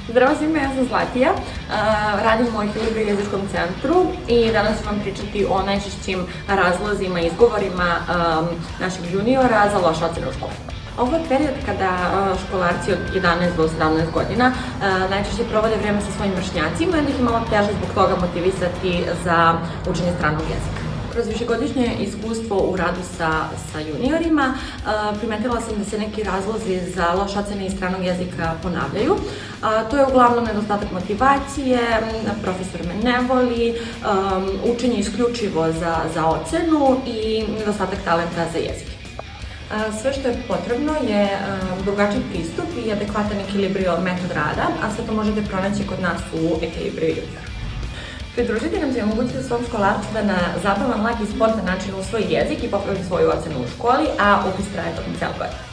Zdravo svima, ja sam Zlatija, radim u Equilibru jezičkom centru i danas ću vam pričati o najčešćim razlozima i izgovorima naših juniora za loše ocene u školi. Ovo je period kada školarci od 11 do 17 godina najčešće provode vreme sa svojim vršnjacima i onda ih je malo teže zbog toga motivisati za učenje stranog jezika. Kroz višegodišnje iskustvo u radu sa juniorima primetila sam da se neki razlozi za loše ocene iz stranog jezika ponavljaju. To je uglavnom nedostatak motivacije, profesor me ne voli, učenje isključivo za ocenu i nedostatak talenta za jezik. Sve što je potrebno je drugačiji pristup i adekvatan Equilibrio metod rada, a sve to možete pronaći kod nas u Equilibrio Junior. Pridružite nam se i omogućite svom školarcu da na zabavan, lak i spontan način usvoji jezik i popravi svoju ocenu u školi, a upis traje tokom cele godine.